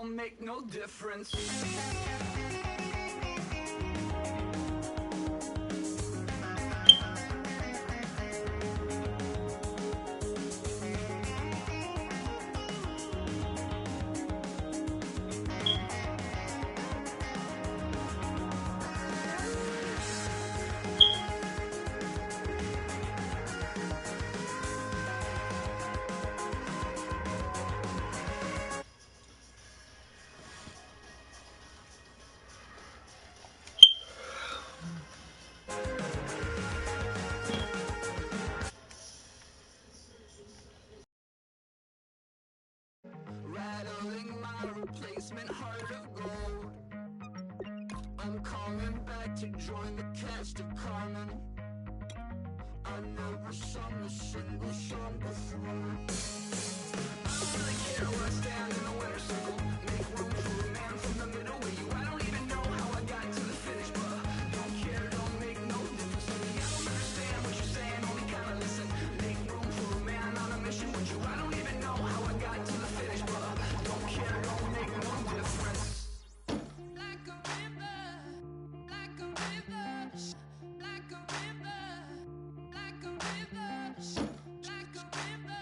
don't make no difference. Rattling my replacement heart of gold. I'm coming back to join the cast of Carmen. I never sung a single song before. I don't really care where I stand in the winner's circle. Make room for a man from the middle with you. I don't even know how I got to the finish, but don't care, don't make no difference to me. I don't understand what you're saying, only kinda listen. Make room for a man on a mission with you. I don't even know how I got to the finish, but don't care, don't make no difference. Like a river, like a river, like a river, like a river, like a river,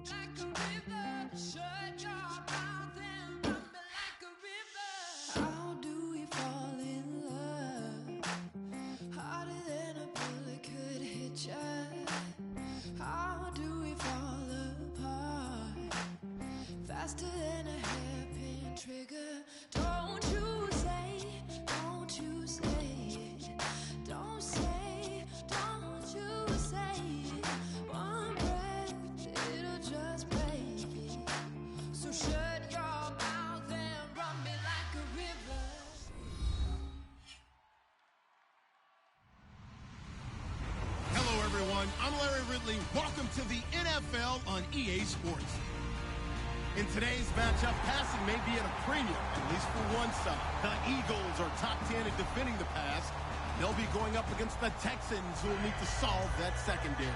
like a river. Shut your mouth and run me like a river. How do we fall in love? Harder than a bullet could hit ya. How do we fall apart? Faster than a hairpin trigger. Don't you say, don't you say it. Don't say, don't you say it. One breath, it'll just break it. So shut your mouth and run me like a river. Hello, everyone. I'm Larry Ridley. Welcome to the NFL on EA Sports. In today's matchup, passing may be at a premium, at least for one side. The Eagles are top 10 in defending the pass. They'll be going up against the Texans, who will need to solve that secondary.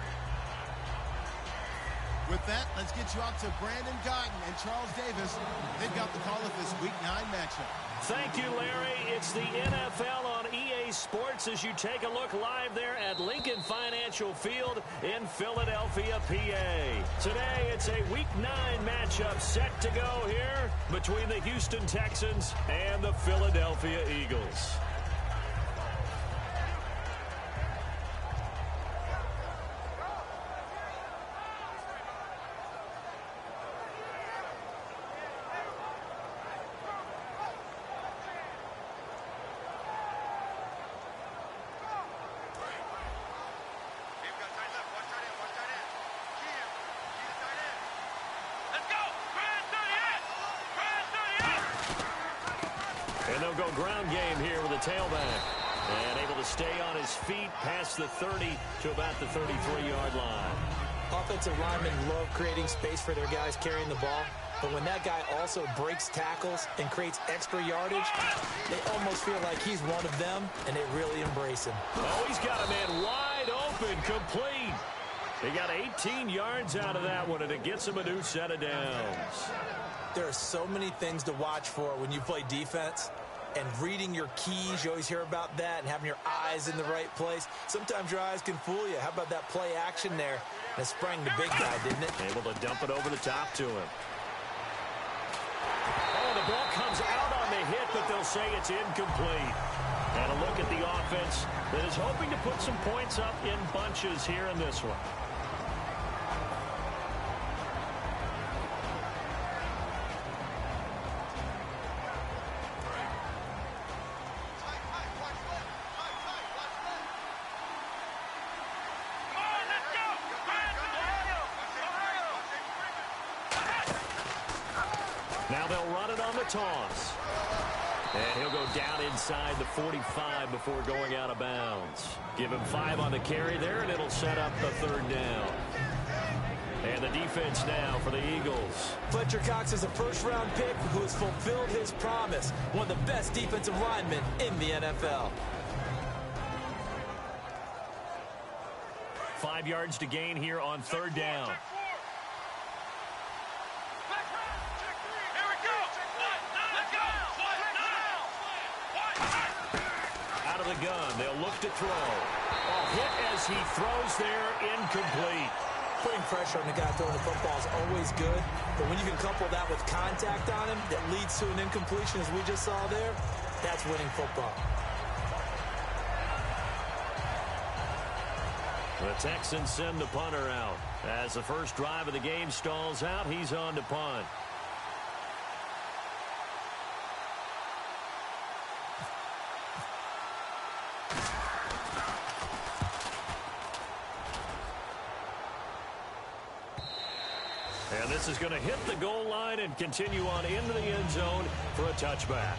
With that, let's get you out to Brandon Guyton and Charles Davis. They've got the call of this Week 9 matchup. Thank you, Larry. It's the NFL on EA Sports as you take a look live there at Lincoln Financial Field in Philadelphia, PA. Today, it's a Week 9 matchup set to go here between the Houston Texans and the Philadelphia Eagles. And they'll go ground game here with a tailback. And able to stay on his feet past the 30 to about the 33-yard line. Offensive linemen love creating space for their guys carrying the ball. But when that guy also breaks tackles and creates extra yardage, they almost feel like he's one of them, and they really embrace him. Oh, he's got a man wide open, complete. He got 18 yards out of that one, and it gets him a new set of downs. There are so many things to watch for when you play defense. And reading your keys, you always hear about that, and having your eyes in the right place. Sometimes your eyes can fool you. How about that play action there? That sprang the big guy, didn't it? Able to dump it over the top to him. Oh, the ball comes out on the hit, but they'll say it's incomplete. And a look at the offense that is hoping to put some points up in bunches here in this one. Now they'll run it on the toss. And he'll go down inside the 45 before going out of bounds. Give him 5 on the carry there, and it'll set up the third down. And the defense now for the Eagles. Fletcher Cox is a first-round pick who has fulfilled his promise. One of the best defensive linemen in the NFL. 5 yards to gain here on third down. Here we go. 1, the gun. They'll look to throw. A hit as he throws there, incomplete. Putting pressure on the guy throwing the football is always good, but when you can couple that with contact on him that leads to an incompletion, as we just saw there, that's winning football. The Texans send the punter out. As the first drive of the game stalls out, he's on to punt. And this is going to hit the goal line and continue on into the end zone for a touchback.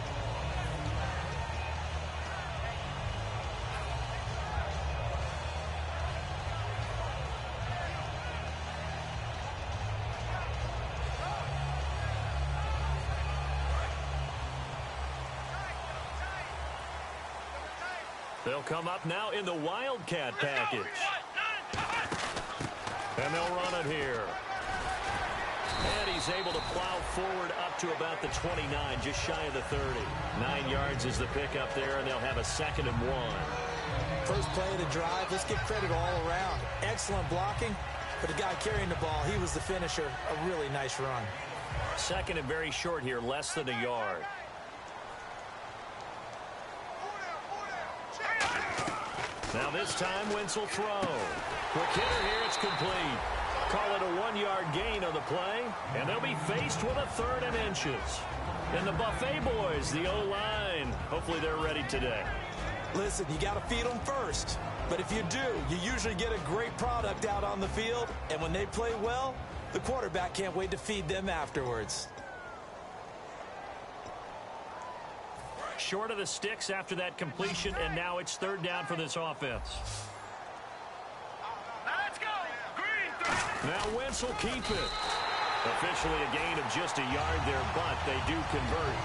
They'll come up now in the Wildcat package. And they'll run it here. And he's able to plow forward up to about the 29, just shy of the 30. 9 yards is the pickup there, and they'll have a 2nd and 1. First play of the drive, let's give credit all around. Excellent blocking, but the guy carrying the ball, he was the finisher. A really nice run. 2nd and very short here, less than a yard. Now this time, Wentz will throw. Quick hitter here, it's complete. Call it a 1-yard gain on the play, and they'll be faced with a 3rd and inches. And the Buffet boys, the O-line, hopefully they're ready today. Listen, you got to feed them first. But if you do, you usually get a great product out on the field, and when they play well, the quarterback can't wait to feed them afterwards. Short of the sticks after that completion, and now it's 3rd down for this offense. Now Wentz will keep it. Officially a gain of just a yard there, but they do convert.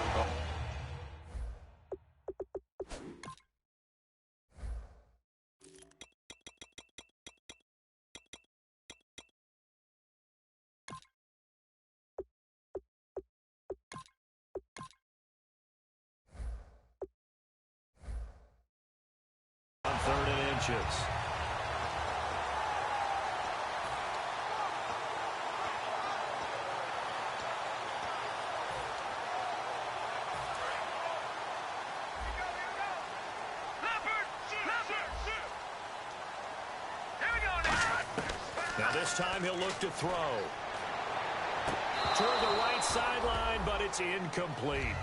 On 3rd and inches. Now this time he'll look to throw. Toward the right sideline, but it's incomplete.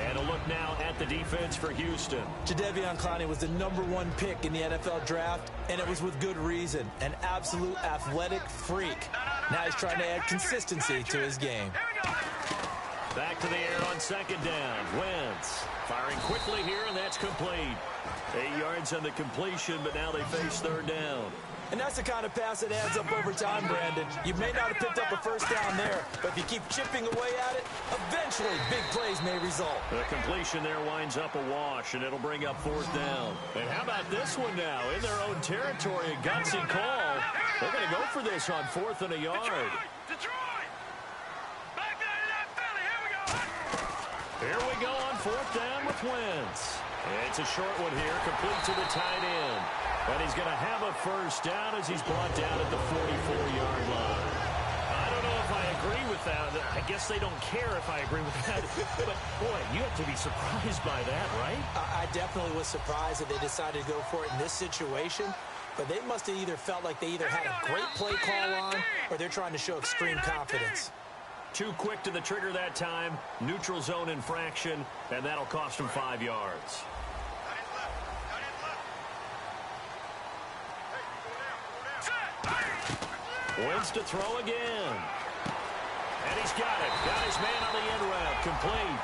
And a look now at the defense for Houston. Jadeveon Clowney was the #1 pick in the NFL draft, and it was with good reason. An absolute athletic freak. Now he's trying to add consistency to his game. Back to the air on 2nd down. Wentz firing quickly here, and that's complete. 8 yards on the completion, but now they face 3rd down. And that's the kind of pass that adds up over time, Brandon. You may not have picked up a 1st down there, but if you keep chipping away at it, eventually big plays may result. The completion there winds up a wash, and it'll bring up 4th down. And how about this one now? In their own territory, a gutsy call. They're going to go for this on 4th and a yard. Detroit! Back there to that Philly. Here we go. Here we go on 4th down with Wentz. It's a short one here, complete to the tight end. And he's going to have a 1st down as he's brought down at the 44-yard line. I don't know if I agree with that. I guess they don't care if I agree with that. But, boy, you have to be surprised by that, right? I definitely was surprised that they decided to go for it in this situation. But they must have either felt like they either had a great play call on or they're trying to show extreme confidence. Too quick to the trigger that time. Neutral zone infraction, and that'll cost him 5 yards. Wentz to throw again. And he's got it. Got his man on the end route. Complete.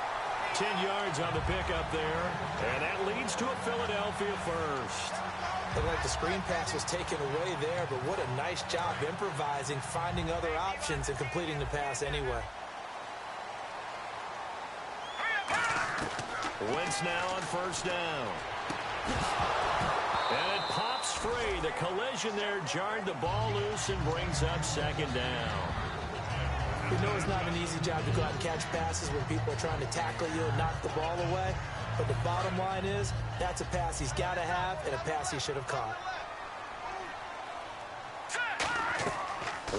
10 yards on the pickup there. And that leads to a Philadelphia 1st. Looked like the screen pass was taken away there, but what a nice job improvising, finding other options, and completing the pass anyway. Wentz now on 1st down. And it pops free. The collision there jarred the ball loose and brings up 2nd down. We know it's not an easy job to go out and catch passes when people are trying to tackle you and knock the ball away. But the bottom line is, that's a pass he's got to have and a pass he should have caught.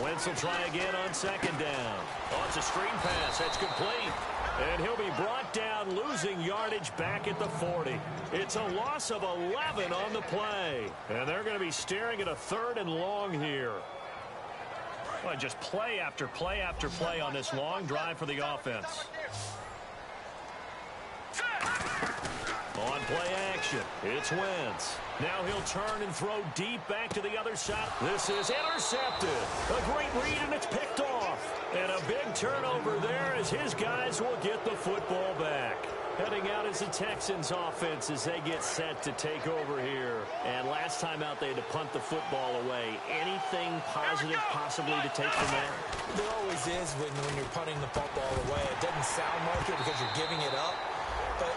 Wentz will try again on second down. Oh, it's a screen pass. That's complete. And he'll be brought down, losing yardage back at the 40. It's a loss of 11 on the play. And they're going to be staring at a 3rd and long here. Well, just play after play after play on this long drive for the offense. On play action, it's Wentz. Now he'll turn and throw deep back to the other side. This is intercepted. A great read, and it's picked off. And a big turnover there as his guys will get the football back. Heading out is the Texans offense as they get set to take over here. And last time out, they had to punt the football away. Anything positive possibly to take from that? There always is when you're punting the football away. It doesn't sound like it because you're giving it up, but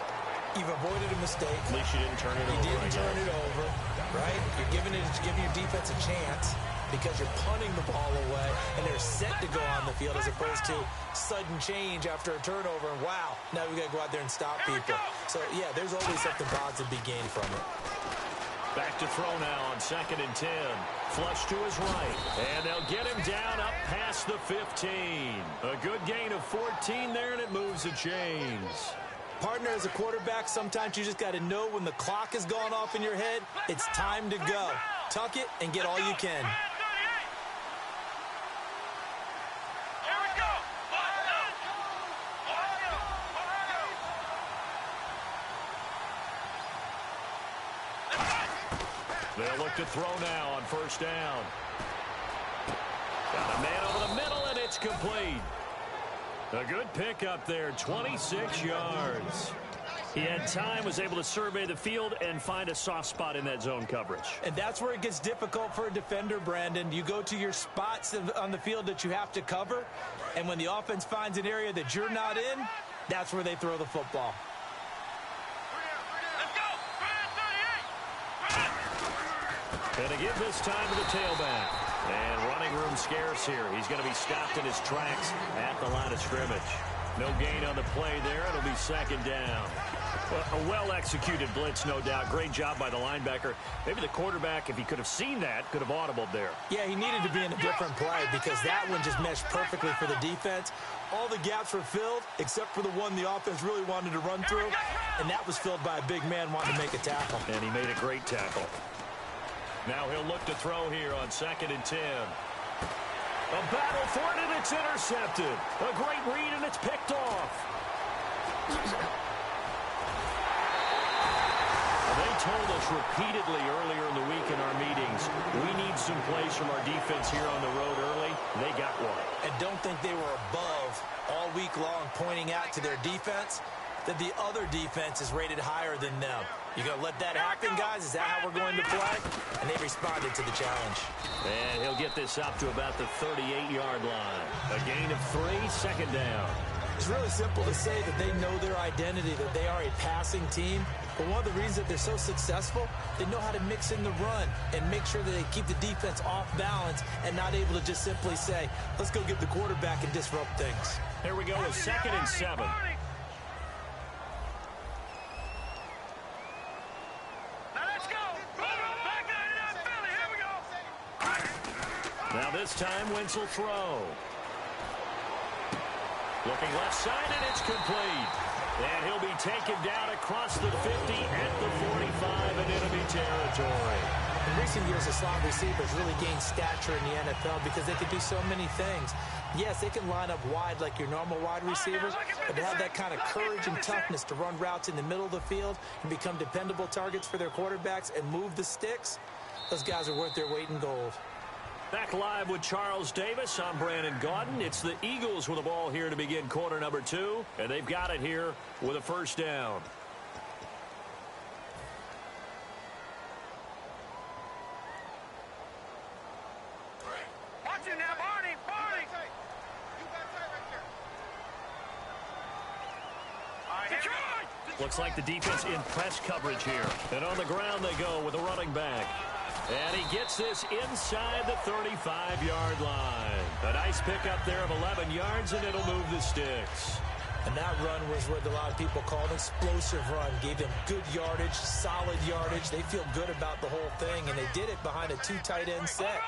you've avoided a mistake. At least you didn't turn it over. You didn't turn it over, right? You're giving your defense a chance because you're punting the ball away, and they're set to go on the field as opposed to sudden change after a turnover. And wow, now we got to go out there and stop people. So, yeah, there's always something positive to be gained from it. Back to throw now on 2nd and 10. Flush to his right. And they'll get him down up past the 15. A good gain of 14 there, and it moves the chains. Partner, as a quarterback, sometimes you just got to know when the clock has gone off in your head, it's time to go. Tuck it and get all you can. They'll look to throw now on 1st down. Got a man over the middle, and it's complete. A good pickup there, 26 yards. He had time, was able to survey the field and find a soft spot in that zone coverage. And that's where it gets difficult for a defender, Brandon. You go to your spots on the field that you have to cover, and when the offense finds an area that you're not in, that's where they throw the football. And to give this time to the tailback. And running room scarce here. He's going to be stopped in his tracks at the line of scrimmage. No gain on the play there. It'll be 2nd down. Well, a well-executed blitz, no doubt. Great job by the linebacker. Maybe the quarterback, if he could have seen that, could have audibled there. Yeah, he needed to be in a different play because that one just meshed perfectly for the defense. All the gaps were filled except for the one the offense really wanted to run through, and that was filled by a big man wanting to make a tackle. And he made a great tackle. Now he'll look to throw here on 2nd and 10. A battle for it, and it's intercepted. A great read, and it's picked off. They told us repeatedly earlier in the week in our meetings, we need some plays from our defense here on the road early. They got one. And don't think they were above all week long pointing out to their defense that the other defense is rated higher than them. You going to let that happen, guys? Is that how we're going to play? And they responded to the challenge. And he'll get this up to about the 38-yard line. A gain of 3, 2nd down. It's really simple to say that they know their identity, that they are a passing team. But one of the reasons that they're so successful, they know how to mix in the run and make sure that they keep the defense off balance and not able to just simply say, let's go get the quarterback and disrupt things. Here we go with 2nd and 7. Now this time, Wentz will throw. Looking left side, and it's complete. And he'll be taken down across the 50 at the 45 in enemy territory. In recent years, the slot receivers really gained stature in the NFL because they can do so many things. Yes, they can line up wide like your normal wide receivers, but to have that kind of courage and toughness to run routes in the middle of the field and become dependable targets for their quarterbacks and move the sticks, those guys are worth their weight in gold. Back live with Charles Davis. I'm Brandon Gaudin. It's the Eagles with the ball here to begin quarter number 2, and they've got it here with a 1st down. Watch it now, Barney! Barney! You got time right there. Looks like the defense in press coverage here. And on the ground they go with a running back. And he gets this inside the 35-yard line. A nice pickup there of 11 yards, and it'll move the sticks. And that run was what a lot of people call an explosive run. Gave them good yardage, solid yardage. They feel good about the whole thing, and they did it behind a 2 tight end set.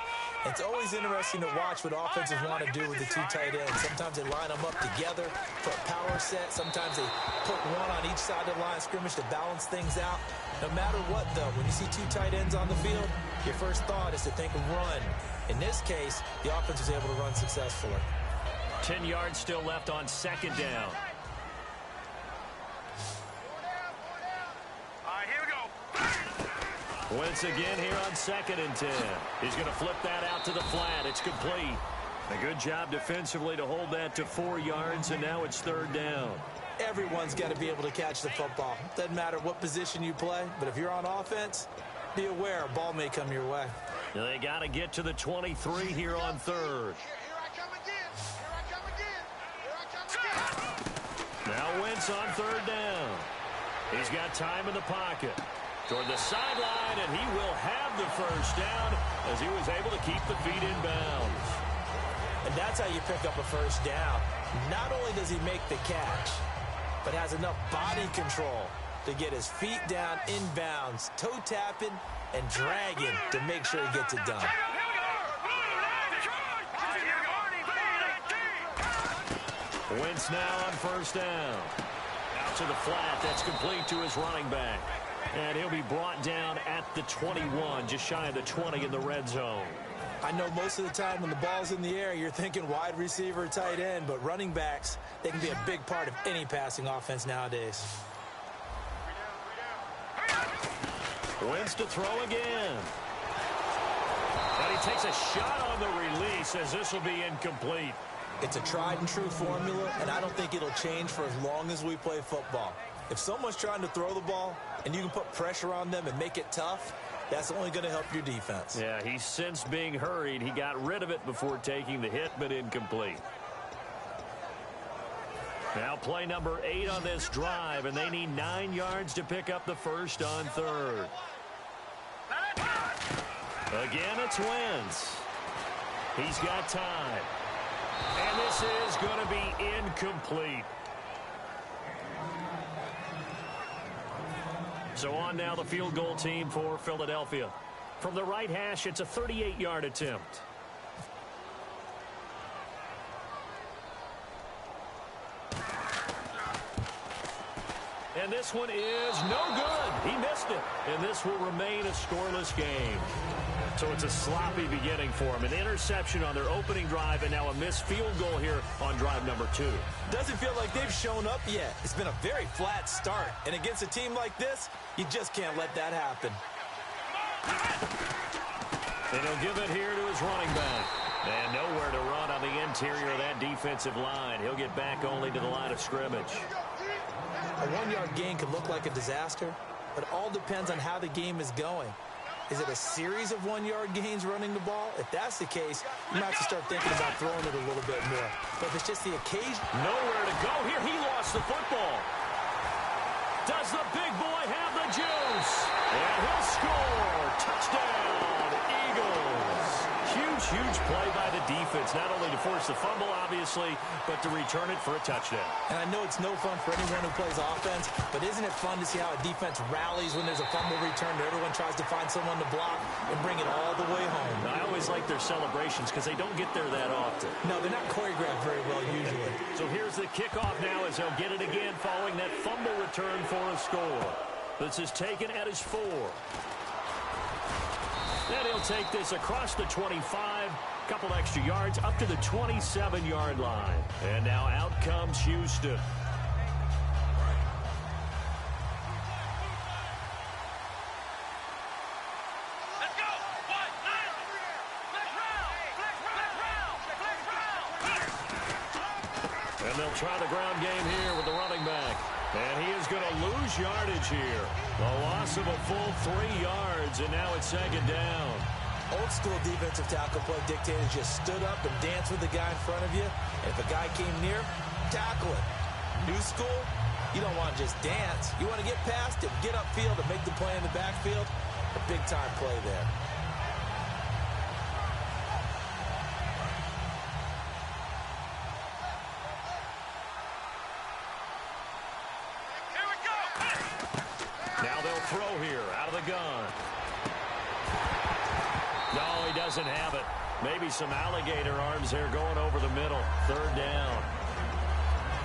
It's always interesting to watch what offenses want to do with the 2 tight ends. Sometimes they line them up together for a power set. Sometimes they put one on each side of the line of scrimmage to balance things out. No matter what, though, when you see 2 tight ends on the field, your first thought is to think run. In this case, the offense was able to run successfully. 10 yards still left on second down. All right, here we go. Wentz again here on 2nd and 10. He's going to flip that out to the flat. It's complete. A good job defensively to hold that to 4 yards, and now it's 3rd down. Everyone's got to be able to catch the football. Doesn't matter what position you play, but if you're on offense, be aware a ball may come your way. They got to get to the 23 here on 3rd. Now Wentz on 3rd down. He's got time in the pocket. Toward the sideline, and he will have the 1st down as he was able to keep the feet in bounds. And that's how you pick up a 1st down. Not only does he make the catch, but has enough body control to get his feet down in bounds, toe tapping and dragging to make sure he gets it done. Wentz now on 1st down. Out to the flat. That's complete to his running back. And he'll be brought down at the 21, just shy of the 20 in the red zone. I know most of the time when the ball's in the air, you're thinking wide receiver, tight end, but running backs, they can be a big part of any passing offense nowadays. Wentz to throw again. And he takes a shot on the release as this will be incomplete. It's a tried and true formula, and I don't think it'll change for as long as we play football. If someone's trying to throw the ball and you can put pressure on them and make it tough, that's only going to help your defense. Yeah, he's since being hurried. He got rid of it before taking the hit, but incomplete. Now play number 8 on this drive, and they need 9 yards to pick up the 1st on 3rd. Again, it's Wentz. He's got time. And this is going to be incomplete. So on now the field goal team for Philadelphia. From the right hash, it's a 38-yard attempt. And this one is no good. He missed it. And this will remain a scoreless game. So it's a sloppy beginning for him. An interception on their opening drive, and now a missed field goal here on drive number 2. Doesn't feel like they've shown up yet. It's been a very flat start. And against a team like this, you just can't let that happen. And he'll give it here to his running back. And nowhere to run on the interior of that defensive line. He'll get back only to the line of scrimmage. A 1-yard gain could look like a disaster, but it all depends on how the game is going. Is it a series of 1-yard gains running the ball? If that's the case, you might have to start thinking about throwing it a little bit more. But if it's just the occasion... Nowhere to go here. He lost the football. Does the big boy have the juice? And he'll score. Touchdown, Eagles. Huge play by the defense, not only to force the fumble, obviously, but to return it for a touchdown. And I know it's no fun for anyone who plays offense, but isn't it fun to see how a defense rallies when there's a fumble return, and everyone tries to find someone to block and bring it all the way home? I always like their celebrations because they don't get there that often. No, they're not choreographed very well usually. So here's the kickoff now as they'll get it again following that fumble return for a score. This is taken at his 4. Then he'll take this across the 25, couple extra yards up to the 27-yard line. And now out comes Houston. Let's go. And they'll try the ground game here with the running back. And he is going to lose yardage here. A loss of a full 3 yards, and now it's 2nd down. Old school defensive tackle play dictated just stood up and danced with the guy in front of you. And if a guy came near, tackle it. New school, you don't want to just dance. You want to get past it, get upfield, and make the play in the backfield. A big-time play there. throw here out of the gun. No, he doesn't have it. Maybe some alligator arms there going over the middle. Third down.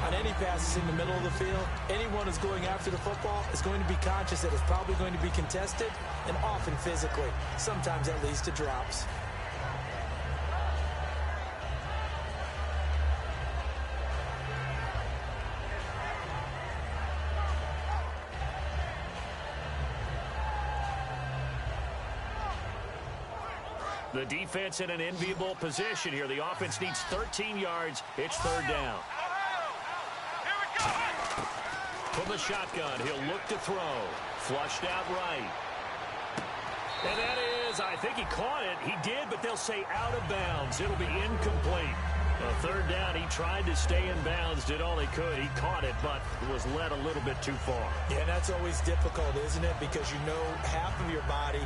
On any passes in the middle of the field, anyone who's going after the football is going to be conscious that it's probably going to be contested and often physically. Sometimes that leads to drops. The defense in an enviable position here. The offense needs 13 yards. It's third down. From the shotgun, he'll look to throw. Flushed out right. And that is, I think he caught it. He did, but they'll say out of bounds. It'll be incomplete. Third down, he tried to stay in bounds, did all he could. He caught it, but was led a little bit too far. Yeah, that's always difficult, isn't it? Because you know half of your body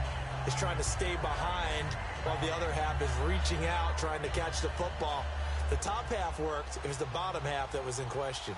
is trying to stay behind while the other half is reaching out, trying to catch the football. The top half worked. It was the bottom half that was in question.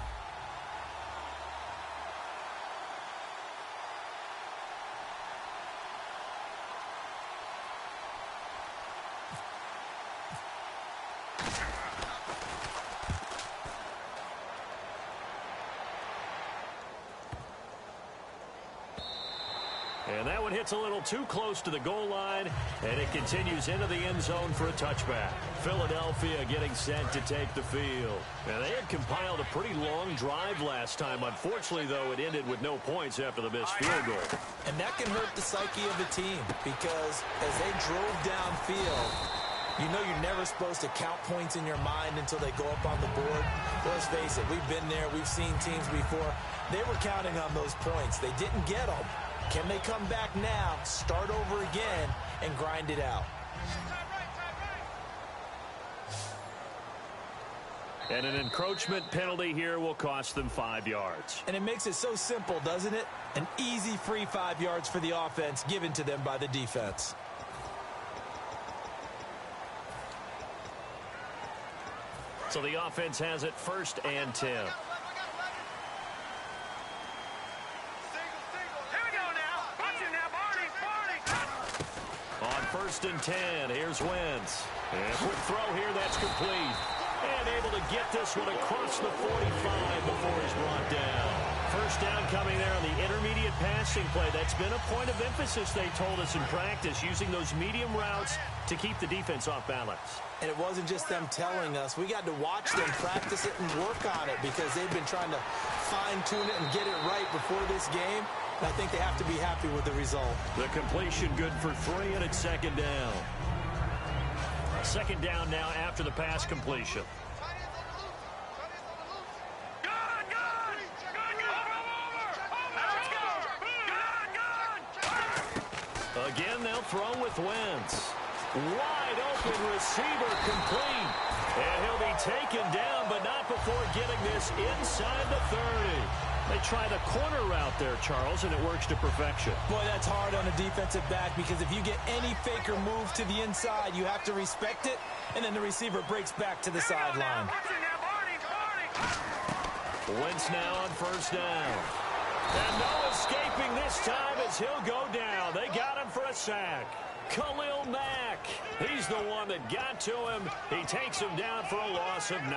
And that one hits a little too close to the goal line, and it continues into the end zone for a touchback. Philadelphia getting set to take the field. And they had compiled a pretty long drive last time. Unfortunately, though, it ended with no points after the missed field goal. And that can hurt the psyche of a team because as they drove downfield, you know you're never supposed to count points in your mind until they go up on the board. Let's face it, we've been there. We've seen teams before. They were counting on those points. They didn't get them. Can they come back now, start over again, and grind it out? And an encroachment penalty here will cost them 5 yards. And it makes it so simple, doesn't it? An easy free 5 yards for the offense given to them by the defense. So the offense has it 1st and 10. On 1st and 10, here's Wentz. And quick throw here, that's complete. And able to get this one across the 45 before he's brought down. First down coming there on the intermediate passing play. That's been a point of emphasis, they told us in practice, using those medium routes to keep the defense off balance. And it wasn't just them telling us. We got to watch them practice it and work on it because they've been trying to fine-tune it and get it right before this game. I think they have to be happy with the result. The completion good for 3, and it's 2nd down. 2nd down now after the pass completion. Again, they'll throw with Wentz. Wide open receiver complete. And he'll be taken down, but not before getting this inside the 30. They try the corner route there, Charles, and it works to perfection. Boy, that's hard on a defensive back because if you get any fake or move to the inside, you have to respect it, and then the receiver breaks back to the sideline. Wentz now on 1st down. And no escaping this time as he'll go down. They got him for a sack. Khalil Mack, he's the one that got to him. He takes him down for a loss of 9.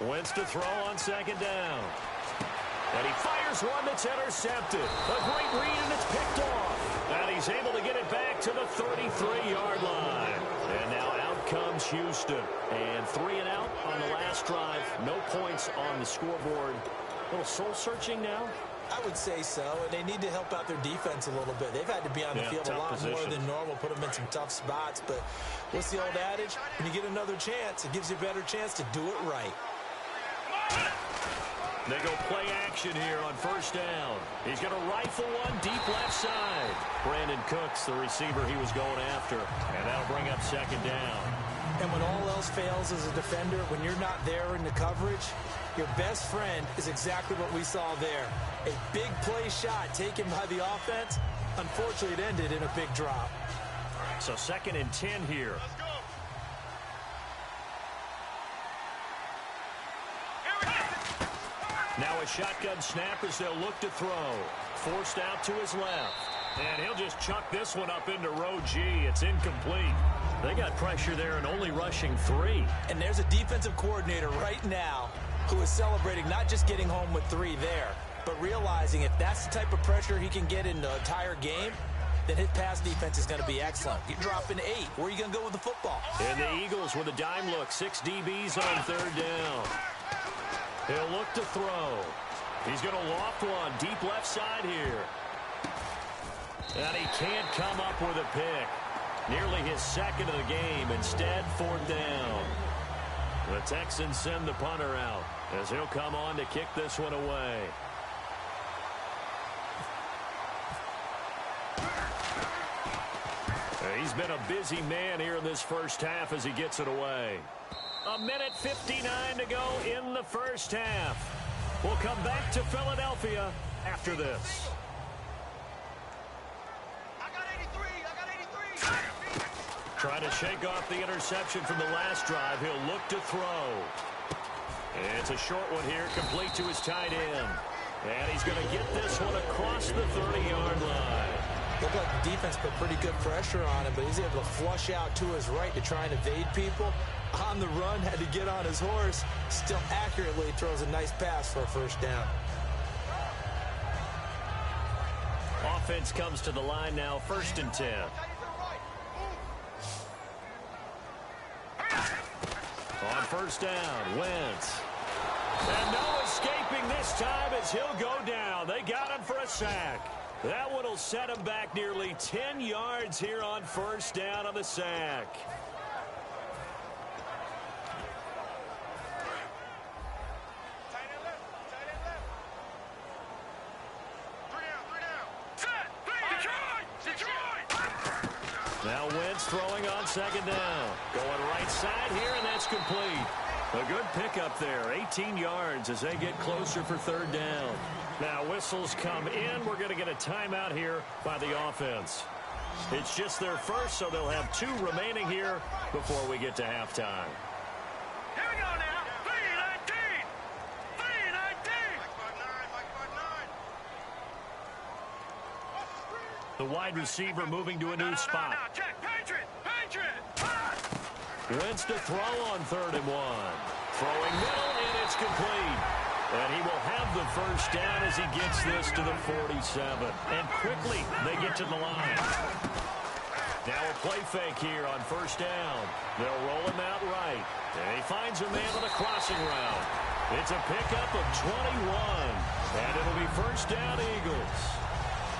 Wentz to throw on 2nd down. And he fires one that's intercepted. A great read, and it's picked off. And he's able to get it back to the 33-yard line. And now out comes Houston. And 3 and out on the last drive. No points on the scoreboard. A little soul-searching now. I would say so, and they need to help out their defense a little bit. They've had to be on the field a lot more than normal, put them in some tough spots. But what's the old adage? When you get another chance, it gives you a better chance to do it right. They go play action here on 1st down. He's going to rifle one deep left side. Brandon Cooks, the receiver he was going after. And that'll bring up 2nd down. And when all else fails as a defender, when you're not there in the coverage, your best friend is exactly what we saw there. A big play shot taken by the offense. Unfortunately, it ended in a big drop. So 2nd and 10 here. Now a shotgun snap as they'll look to throw. Forced out to his left. And he'll just chuck this one up into row G. It's incomplete. They got pressure there and only rushing 3. And there's a defensive coordinator right now who is celebrating not just getting home with 3 there, but realizing if that's the type of pressure he can get in the entire game, then his pass defense is going to be excellent. You're dropping 8. Where are you going to go with the football? And the Eagles with a dime look. 6 DBs on third down. He'll look to throw. He's going to loft one deep left side here. And he can't come up with a pick. Nearly his second of the game. Instead, 4th down. The Texans send the punter out as he'll come on to kick this one away. He's been a busy man here in this first half as he gets it away. 1:59 to go in the first half. We'll come back to Philadelphia after this. Trying to shake off the interception from the last drive. He'll look to throw. It's a short one here, complete to his tight end. And he's going to get this one across the 30-yard line. Looked like the defense put pretty good pressure on him, but he's able to flush out to his right to try and evade people. On the run, had to get on his horse. Still accurately throws a nice pass for a first down. Offense comes to the line now, 1st and 10. On first down, Wentz. And no escaping this time as he'll go down. They got him for a sack. That one will set him back nearly 10 yards here on first down on the sack. Now Wentz throwing on 2nd down. Going right side here, and that's complete. A good pickup there. 18 yards as they get closer for 3rd down. Now whistles come in. We're going to get a timeout here by the offense. It's just their first, so they'll have 2 remaining here before we get to halftime. Here we go now. 3-19. 3-19. The wide receiver moving to a new spot. Check. Patriot. Wentz to throw on 3rd and 1. Throwing middle, and it's complete. And he will have the first down as he gets this to the 47. And quickly, they get to the line. Now a play fake here on first down. They'll roll him out right. And he finds a man on the crossing route. It's a pickup of 21. And it'll be first down, Eagles.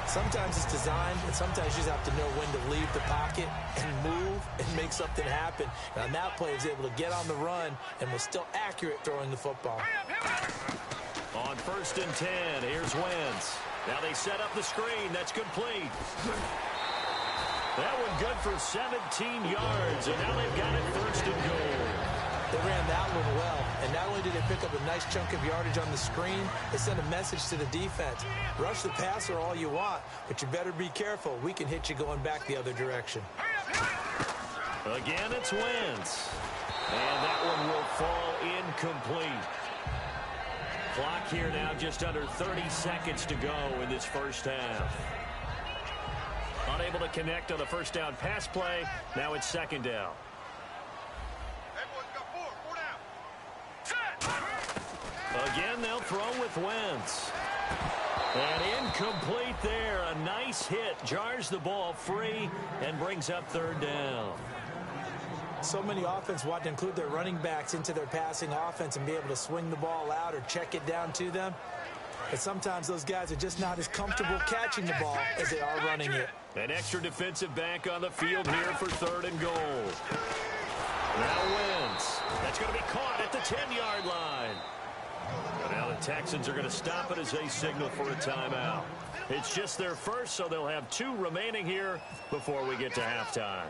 Sometimes it's designed, and sometimes you just have to know when to leave the pocket and move and make something happen. And on that play, he was able to get on the run and was still accurate throwing the football. On 1st and 10, here's Wentz. Now they set up the screen. That's complete. That one good for 17 yards, and now they've got it 1st and goal. They ran that one well, and not only did they pick up a nice chunk of yardage on the screen, they sent a message to the defense. Rush the passer all you want, but you better be careful. We can hit you going back the other direction. Again, it's Wentz. And that one will fall incomplete. Clock here now just under 30 seconds to go in this first half. Unable to connect on the first down pass play. Now it's 2nd down. Again, they'll throw with Wentz. And incomplete there. A nice hit. Jars the ball free and brings up 3rd down. So many offense want to include their running backs into their passing offense and be able to swing the ball out or check it down to them. But sometimes those guys are just not as comfortable catching the ball as they are running it. An extra defensive back on the field here for 3rd and goal. Now Wentz. That's going to be caught at the 10-yard line. And now the Texans are going to stop it as they signal for a timeout. It's just their first, so they'll have 2 remaining here before we get to halftime.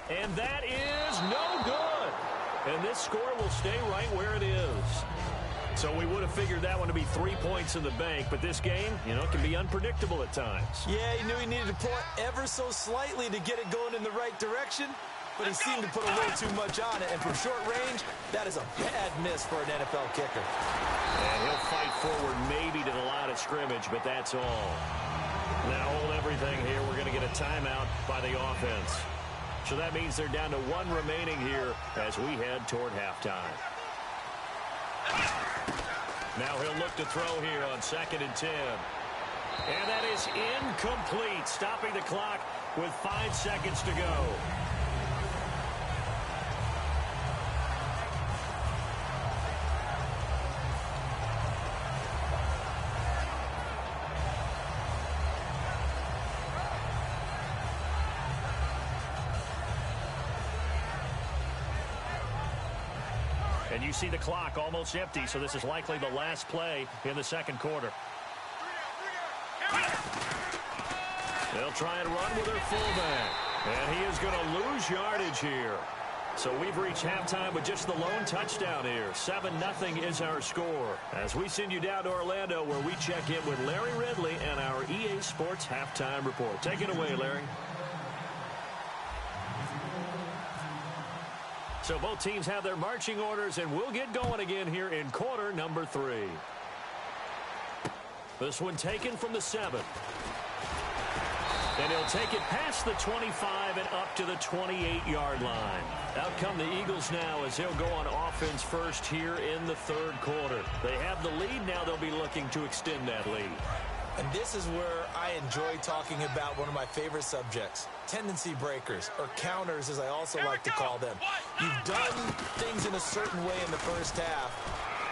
And that is no good. And this score will stay right where it is. So we would have figured that one to be 3 points in the bank, but this game, can be unpredictable at times. Yeah, he knew he needed to pull it ever so slightly to get it going in the right direction, but he seemed to put a little too much on it. And from short range, that is a bad miss for an NFL kicker. And he'll fight forward maybe to the line of scrimmage, but that's all. Now hold everything here. We're going to get a timeout by the offense. So that means they're down to one remaining here as we head toward halftime. Now he'll look to throw here on 2nd and 10. And that is incomplete, stopping the clock with 5 seconds to go. And you see the clock almost empty, so this is likely the last play in the 2nd quarter. They'll try and run with their fullback. And he is going to lose yardage here. So we've reached halftime with just the lone touchdown here. 7-0 is our score. As we send you down to Orlando, where we check in with Larry Ridley and our EA Sports Halftime Report. Take it away, Larry. So both teams have their marching orders, and we'll get going again here in quarter number 3. This one taken from the 7. And he'll take it past the 25 and up to the 28-yard line. Out come the Eagles now as they'll go on offense first here in the 3rd quarter. They have the lead. Now they'll be looking to extend that lead. And this is where I enjoy talking about one of my favorite subjects, tendency breakers, or counters as I also like to call them. You've done things in a certain way in the first half,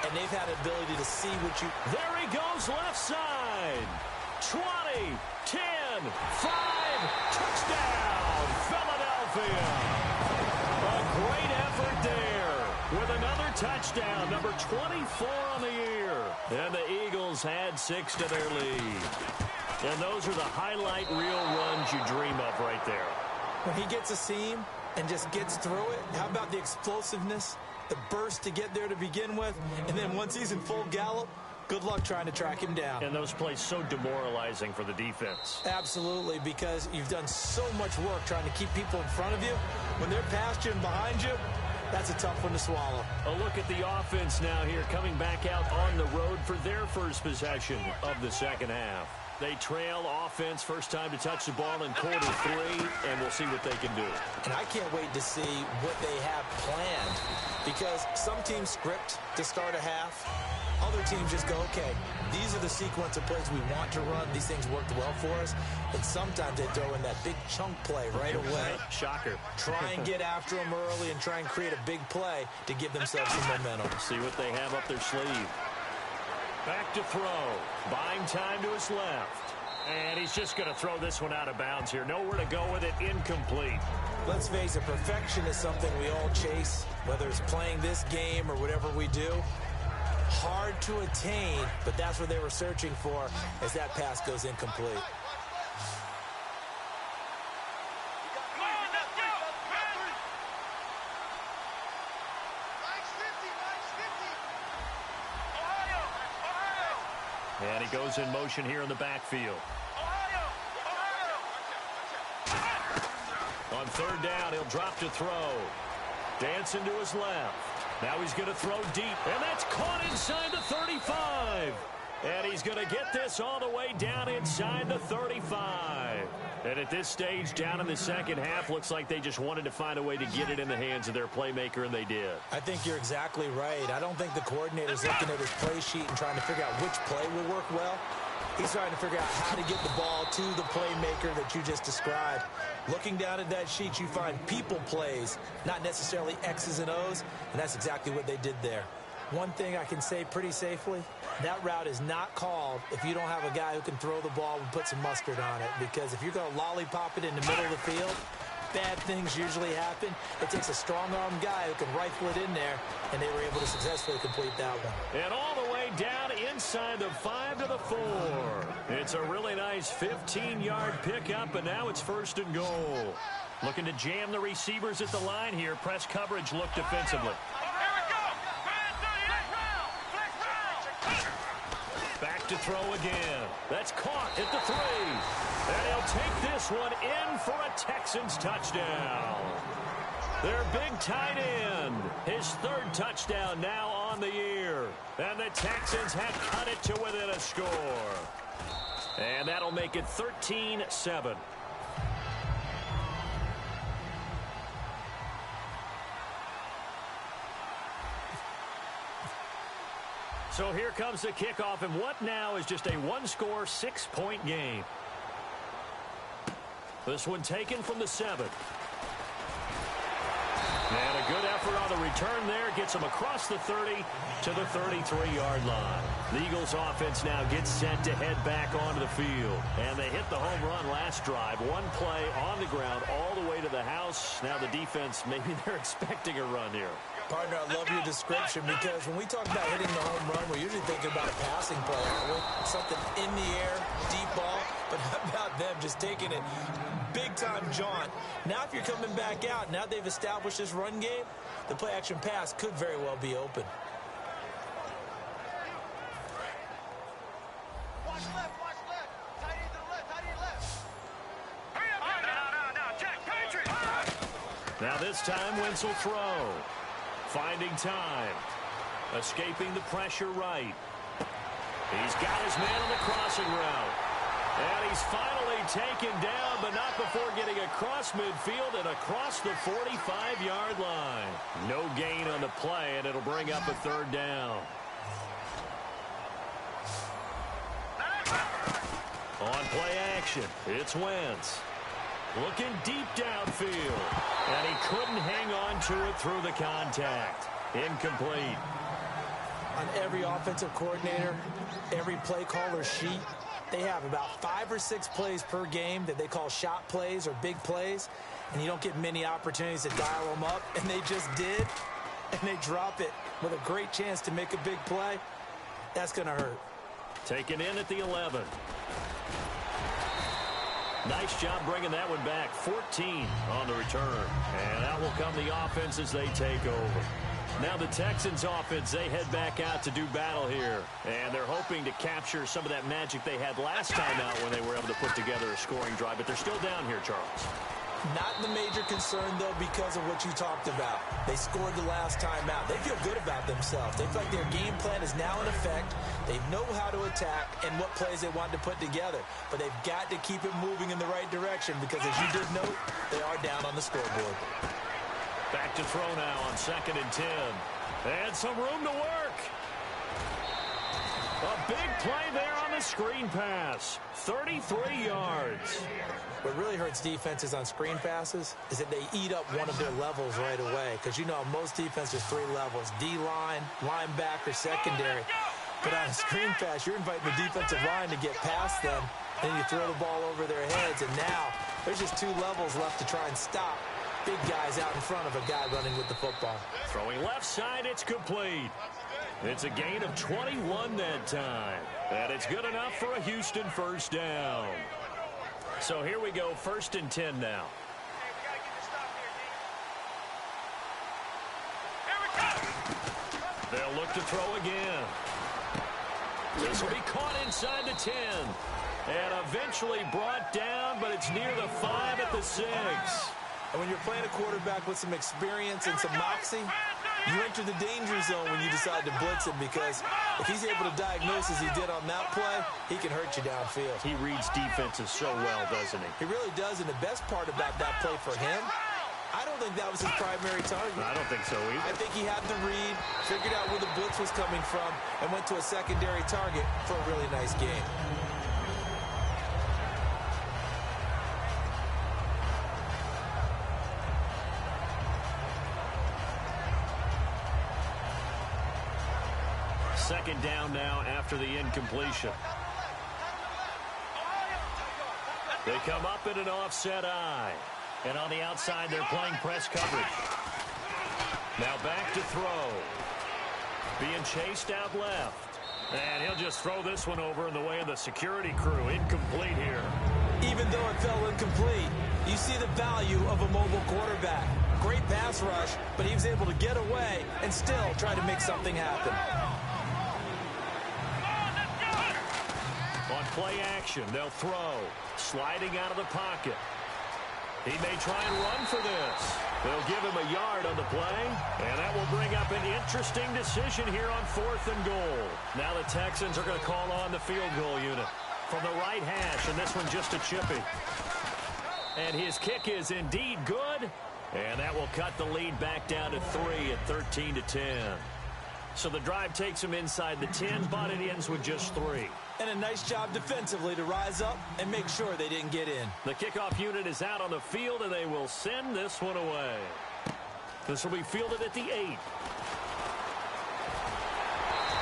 and they've had the ability to see what you... There he goes, left side. 20, 10, 5, touchdown, Philadelphia. A great effort there with another touchdown, number 24 on the year. And the Eagles add 6 to their lead. And those are the highlight reel runs you dream of right there. When he gets a seam and just gets through it, how about the explosiveness, the burst to get there to begin with, and then once he's in full gallop, good luck trying to track him down. And those plays so demoralizing for the defense. Absolutely, because you've done so much work trying to keep people in front of you. When they're past you and behind you, that's a tough one to swallow. A look at the offense now here, coming back out on the road for their first possession of the 2nd half. They trail offense, first time to touch the ball in quarter 3, and we'll see what they can do. And I can't wait to see what they have planned, because some teams script to start a half. Other teams just go, okay, these are the sequence of plays we want to run. These things worked well for us. And sometimes they throw in that big chunk play right away. Shocker. Try and get after them early and try and create a big play to give themselves some momentum. See what they have up their sleeve. Back to throw. Buying time to his left. And he's just going to throw this one out of bounds here. Nowhere to go with it. Incomplete. Let's face it, perfection is something we all chase, whether it's playing this game or whatever we do. Hard to attain, but that's what they were searching for as that pass goes incomplete. And he goes in motion here in the backfield. On 3rd down, he'll drop to throw. Dancing to his left. Now he's going to throw deep, and that's caught inside the 35. And he's going to get this all the way down inside the 35. And at this stage, down in the 2nd half, looks like they just wanted to find a way to get it in the hands of their playmaker, and they did. I think you're exactly right. I don't think the coordinator's looking at his play sheet and trying to figure out which play will work well. He's trying to figure out how to get the ball to the playmaker that you just described. Looking down at that sheet, you find people plays, not necessarily X's and O's, and that's exactly what they did there. One thing I can say pretty safely, that route is not called if you don't have a guy who can throw the ball and put some mustard on it, because if you're going to lollipop it in the middle of the field, bad things usually happen. It takes a strong-arm guy who can rifle it in there, and they were able to successfully complete that one. And all the way down inside the 5 to the 4. It's a really nice 15-yard pickup, and now it's 1st and goal. Looking to jam the receivers at the line here. Press coverage look defensively. Back to throw again. That's caught at the 3. And he'll take this one in for a Texans touchdown. Their big tight end. His third touchdown now on the year. And the Texans have cut it to within a score. And that'll make it 13-7. So here comes the kickoff, and what now is just a one-score, 6-point game. This one taken from the 7. And a good effort on the return there. Gets them across the 30 to the 33-yard line. The Eagles offense now gets set to head back onto the field. And they hit the home run last drive. One play on the ground all the way to the house. Now the defense, maybe they're expecting a run here. Partner, I love your description because when we talk about hitting the home run, we're usually thinking about a passing play, aren't we? Something in the air, deep ball. But how about them just taking it big-time jaunt? Now if you're coming back out, now they've established this run game, the play-action pass could very well be open. Watch left. Tight end to the left, tight end left. Hurry up, now, check, Patriot. Now this time, Wentz will throw. Finding time. Escaping the pressure right. He's got his man on the crossing route. And he's finally taken down, but not before getting across midfield and across the 45-yard line. No gain on the play, and it'll bring up a third down. On play action, it's Wentz. Looking deep downfield. And he couldn't hang on to it through the contact. Incomplete. On every offensive coordinator, every play caller sheet, they have about 5 or 6 plays per game that they call shot plays or big plays. And you don't get many opportunities to dial them up. And they just did. And they drop it with a great chance to make a big play. That's going to hurt. Taken in at the 11. Nice job bringing that one back. 14 on the return. And out will come the offense as they take over. Now the Texans offense, they head back out to do battle here. And they're hoping to capture some of that magic they had last time out when they were able to put together a scoring drive. But they're still down here, Charles. Not the major concern, though, because of what you talked about. They scored the last time out. They feel good about themselves. They feel like their game plan is now in effect. They know how to attack and what plays they want to put together. But they've got to keep it moving in the right direction because, as you did note, they are down on the scoreboard. Back to throw now on 2nd and 10. And some room to work. A big play there on the screen pass. 33 yards. What really hurts defenses on screen passes is that they eat up one of their levels right away. Because, you know, most defenses, 3 levels. D-line, linebacker, secondary. But on a screen pass, you're inviting the defensive line to get past them. Then you throw the ball over their heads. And now there's just 2 levels left to try and stop big guys out in front of a guy running with the football. Throwing left side, it's complete. It's a gain of 21 that time. And it's good enough for a Houston first down. So here we go, 1st and 10 now. They'll look to throw again. This will be caught inside the 10. And eventually brought down, but it's near the 5 at the 6. And when you're playing a quarterback with some experience and some moxie, you enter the danger zone when you decide to blitz him, because if he's able to diagnose as he did on that play, he can hurt you downfield. He reads defenses so well, doesn't he? He really does, and the best part about that play for him, I don't think that was his primary target. I don't think so either. I think he had the read, figured out where the blitz was coming from, and went to a secondary target for a really nice game. Second down now after the incompletion. They come up in an offset eye. And on the outside, they're playing press coverage. Now back to throw. Being chased out left. And he'll just throw this one over in the way of the security crew. Incomplete here. Even though it fell incomplete, you see the value of a mobile quarterback. Great pass rush, but he was able to get away and still try to make something happen. On play action, they'll throw. Sliding out of the pocket. He may try and run for this. They'll give him a yard on the play, and that will bring up an interesting decision here on 4th and goal. Now the Texans are going to call on the field goal unit from the right hash, and this one just a chippy. And his kick is indeed good, and that will cut the lead back down to 3 at 13-10. So the drive takes him inside the 10, but it ends with just 3. And a nice job defensively to rise up and make sure they didn't get in. The kickoff unit is out on the field, and they will send this one away. This will be fielded at the 8.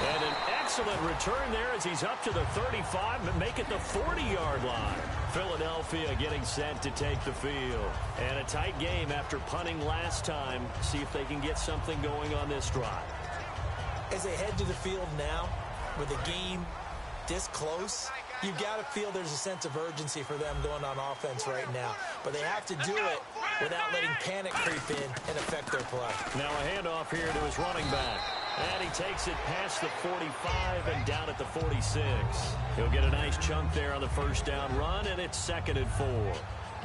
And an excellent return there as he's up to the 35, but make it the 40-yard line. Philadelphia getting set to take the field. And a tight game after punting last time. See if they can get something going on this drive. As they head to the field now, with the game this close, you got to feel there's a sense of urgency for them going on offense right now. But they have to do it without letting panic creep in and affect their play. Now a handoff here to his running back. And he takes it past the 45 and down at the 46. He'll get a nice chunk there on the first down run, and it's 2nd and 4.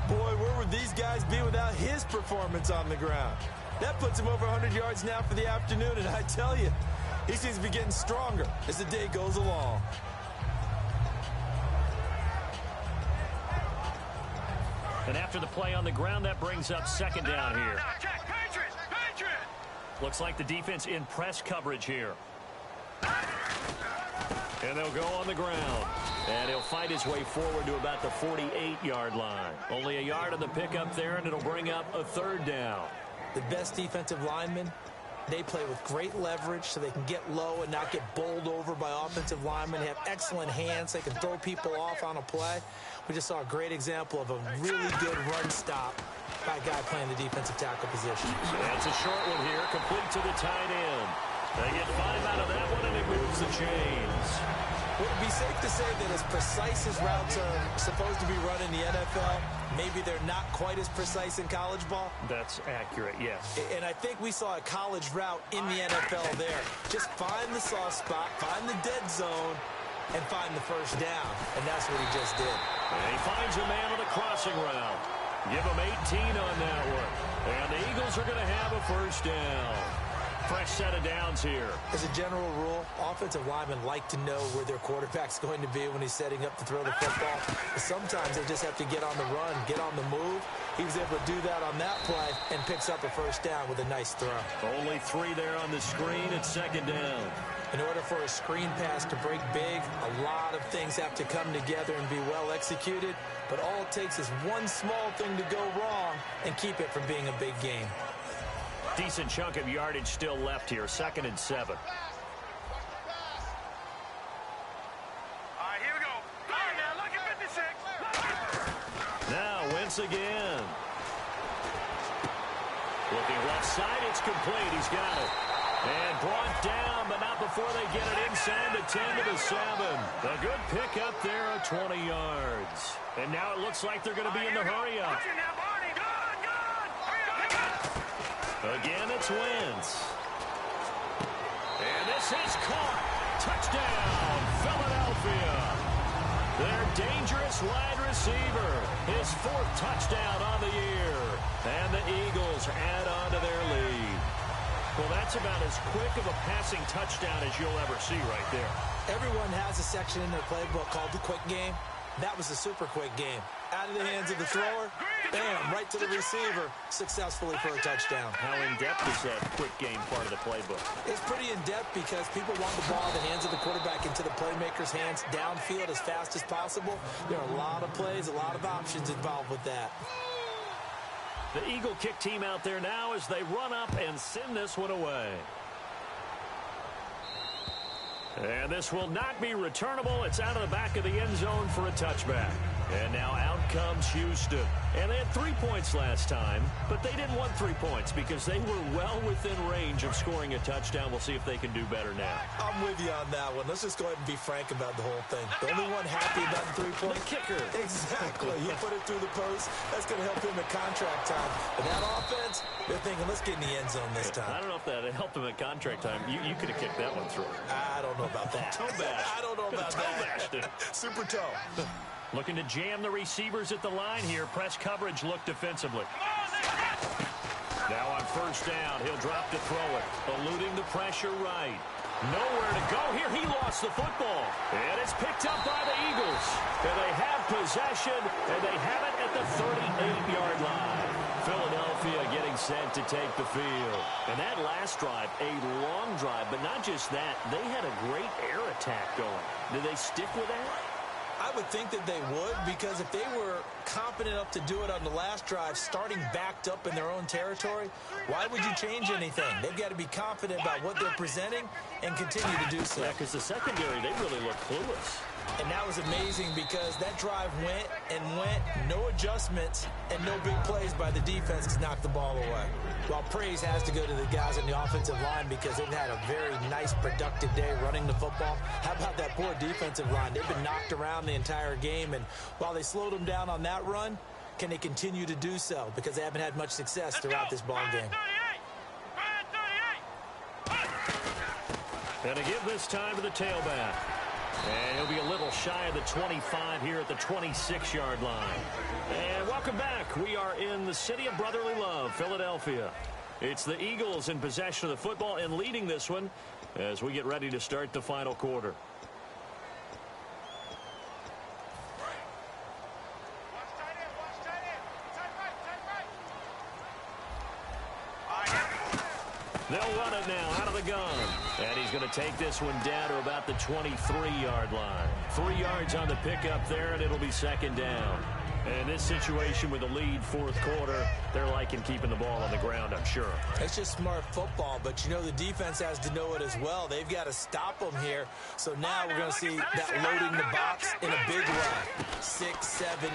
Boy, where would these guys be without his performance on the ground? That puts him over 100 yards now for the afternoon, and I tell you, he seems to be getting stronger as the day goes along. And after the play on the ground, that brings up 2nd down here. Looks like the defense in press coverage here. And they'll go on the ground. And he'll fight his way forward to about the 48-yard line. Only a yard on the pickup there, and it'll bring up a 3rd down. The best defensive linemen, they play with great leverage so they can get low and not get bowled over by offensive linemen. They have excellent hands. They can throw people off on a play. We just saw a great example of a really good run stop by a guy playing the defensive tackle position. That's a short one here, complete to the tight end. They get 5 out of that one, and it moves the chains. Would it be safe to say that as precise as routes are supposed to be run in the NFL, maybe they're not quite as precise in college ball? That's accurate, yes. And I think we saw a college route in the NFL there. Just find the soft spot, find the dead zone, and find the first down. And that's what he just did. And he finds a man on the crossing route. Give him 18 on that one. And the Eagles are going to have a first down. Fresh set of downs here. As a general rule, offensive linemen like to know where their quarterback's going to be when he's setting up to throw the football. But sometimes they just have to get on the run, get on the move. He was able to do that on that play and picks up a first down with a nice throw. Only 3 there on the screen at 2nd down. In order for a screen pass to break big, a lot of things have to come together and be well executed. But all it takes is one small thing to go wrong and keep it from being a big game. Decent chunk of yardage still left here. 2nd and 7. All right, here we go. All right, now look at 56. Now Wentz again. Looking left side, it's complete. He's got it. And brought down, but not before they get it inside the 10 to the 7. A good pick up there at 20 yards. And now it looks like they're going to be in the hurry up. Again, it's Wentz. And this is caught. Touchdown, Philadelphia. Their dangerous wide receiver. His 4th touchdown on the year. And the Eagles add on to their lead. Well, that's about as quick of a passing touchdown as you'll ever see right there. Everyone has a section in their playbook called the quick game. That was a super quick game. Out of the hands of the thrower, bam, right to the receiver, successfully for a touchdown. How in-depth is that quick game part of the playbook? It's pretty in-depth because people want the ball in the hands of the quarterback into the playmaker's hands downfield as fast as possible. There are a lot of plays, a lot of options involved with that. The Eagle kick team out there now as they run up and send this one away. And this will not be returnable. It's out of the back of the end zone for a touchback. And now out comes Houston. And they had 3 points last time, but they didn't want 3 points because they were well within range of scoring a touchdown. We'll see if they can do better now. I'm with you on that one. Let's just go ahead and be frank about the whole thing. The only one happy about the 3-point? The kicker. Exactly. He put it through the post. That's going to help him at contract time. But that offense, they're thinking, let's get in the end zone this time. I don't know if that helped him at contract time. You could have kicked that one through. I don't know about that. Toe bash. I don't know about Toe bashed it. Super toe. Looking to jam the receivers at the line here. Press coverage look defensively. Now on first down, he'll drop to throw it. Eluding the pressure right. Nowhere to go here. He lost the football. And it's picked up by the Eagles. And they have possession, and they have it at the 38-yard line. Philadelphia getting set to take the field. And that last drive, a long drive, but not just that. They had a great air attack going. Did they stick with that? I would think that they would, because if they were confident enough to do it on the last drive, starting backed up in their own territory, why would you change anything? They've got to be confident about what they're presenting and continue to do so. Yeah, because the secondary, they really look clueless. And that was amazing because that drive went and went, no adjustments, and no big plays by the defense to knock the ball away. While praise has to go to the guys on the offensive line because they've had a very nice, productive day running the football. How about that poor defensive line? They've been knocked around the entire game, and while they slowed them down on that run, can they continue to do so? Because they haven't had much success throughout this ball game. And to give this time to the tailback. And he'll be a little shy of the 25 here at the 26-yard line. And welcome back. We are in the city of brotherly love, Philadelphia. It's the Eagles in possession of the football and leading this one as we get ready to start the final quarter. They'll run it now out of the gun. And he's going to take this one down to about the 23-yard line. 3 yards on the pickup there, and it'll be second down. And in this situation with the lead fourth quarter, they're liking keeping the ball on the ground, I'm sure. It's just smart football, but you know the defense has to know it as well. They've got to stop them here. So now we're going to see that loading the box in a big way. 6, 7, 8,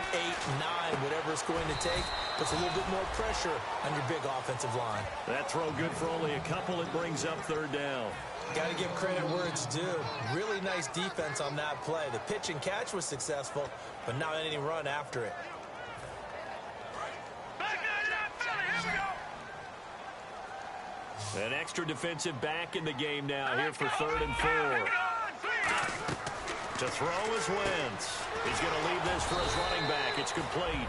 9, whatever it's going to take. Puts a little bit more pressure on your big offensive line. That throw good for only a couple. It brings up third down. Got to give credit where it's due. Really nice defense on that play. The pitch and catch was successful, but not any run after it. An extra defensive back in the game now here for 3rd and 4. To throw is Wentz. He's going to leave this for his running back. It's complete.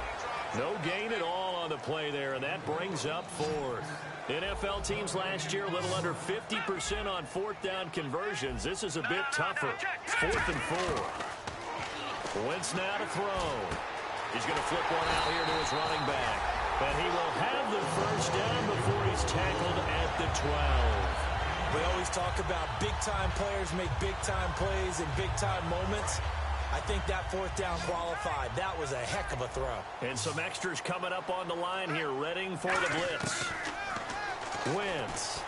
No gain at all on the play there, and that brings up 4th. NFL teams last year a little under 50% on 4th down conversions. This is a bit tougher. 4th and 4. Wentz now to throw. He's going to flip one out here to his running back. And he will have the first down before he's tackled at the 12. We always talk about big-time players make big-time plays in big-time moments. I think that 4th down qualified. That was a heck of a throw. And some extras coming up on the line here, readying for the blitz. Wentz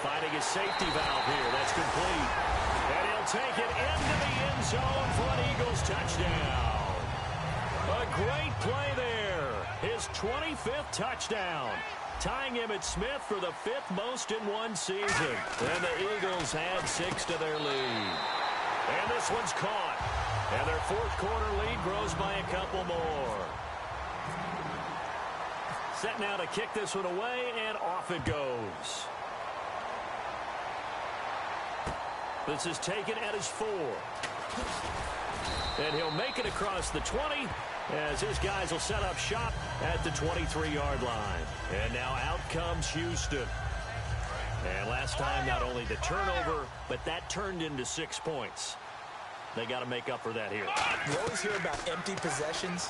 finding his safety valve here. That's complete. And he'll take it into the end zone for an Eagles touchdown. A great play there. His 25th touchdown. Tying Emmitt Smith for the 5th most in one season. And the Eagles add 6 to their lead. And this one's caught. And their 4th quarter lead grows by a couple more. Set now to kick this one away, and off it goes. This is taken at his 4. And he'll make it across the 20 as his guys will set up shop at the 23-yard line. And now out comes Houston. And last time, not only the turnover, but that turned into 6 points. They got to make up for that here. You always hear about empty possessions,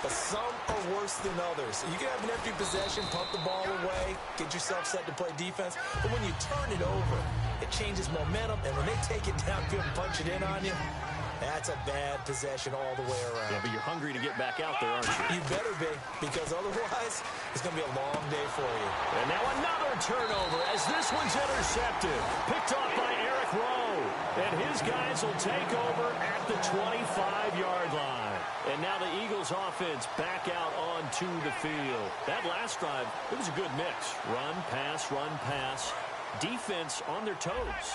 but some are worse than others. You can have an empty possession, pump the ball away, get yourself set to play defense, but when you turn it over, it changes momentum, and when they take it downfield and punch it in on you, that's a bad possession all the way around. Yeah, but you're hungry to get back out there, aren't you? You better be, because otherwise, it's going to be a long day for you. And now another turnover as this one's intercepted. Picked off by Eric Rowe. And his guys will take over at the 25-yard line. And now the Eagles offense back out onto the field. That last drive, it was a good mix. Run, pass, defense on their toes.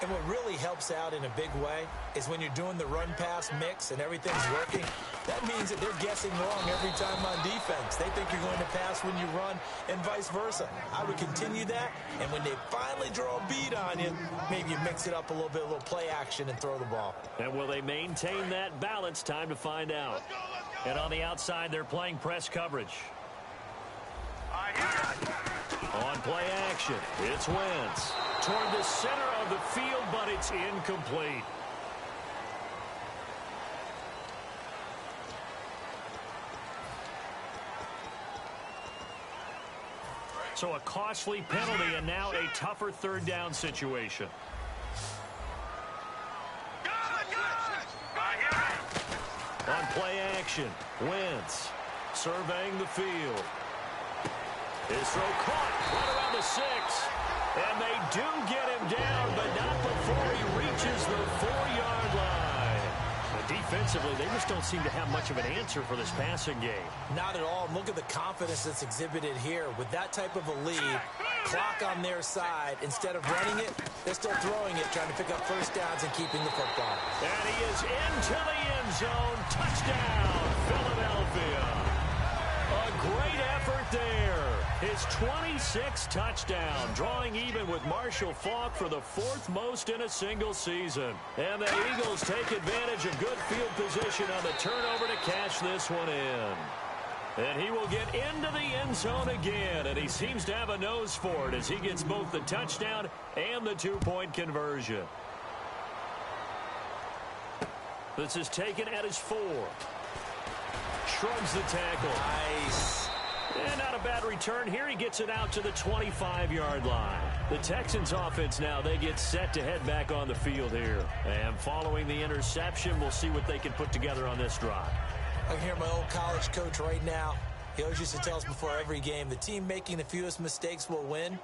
And what really helps out in a big way is when you're doing the run-pass mix and everything's working, that means that they're guessing wrong every time on defense. They think you're going to pass when you run and vice versa. I would continue that, and when they finally draw a beat on you, maybe you mix it up a little bit, a little play action, and throw the ball. And will they maintain that balance? Time to find out. And on the outside, they're playing press coverage. On play action, it's Wentz. Toward the center of the field, but it's incomplete. So a costly penalty and now a tougher third down situation. On play action, Wentz surveying the field. His throw caught right around the 6. And they do get him down, but not before he reaches the 4-yard line. But defensively, they just don't seem to have much of an answer for this passing game. Not at all. Look at the confidence that's exhibited here. With that type of a lead, clock on their side, instead of running it, they're still throwing it, trying to pick up first downs and keeping the football. And he is into the end zone. Touchdown, Philadelphia. A great effort there. His 26th touchdown, drawing even with Marshall Faulk for the 4th most in a single season. And the Eagles take advantage of good field position on the turnover to cash this one in. And he will get into the end zone again, and he seems to have a nose for it as he gets both the touchdown and the 2-point conversion. This is taken at his 4. Shrugs the tackle. Nice. And not a bad return here. He gets it out to the 25-yard line. The Texans offense now, they get set to head back on the field here. And following the interception, we'll see what they can put together on this drive. I can hear my old college coach right now. He always used to tell us before every game, the team making the fewest mistakes will win.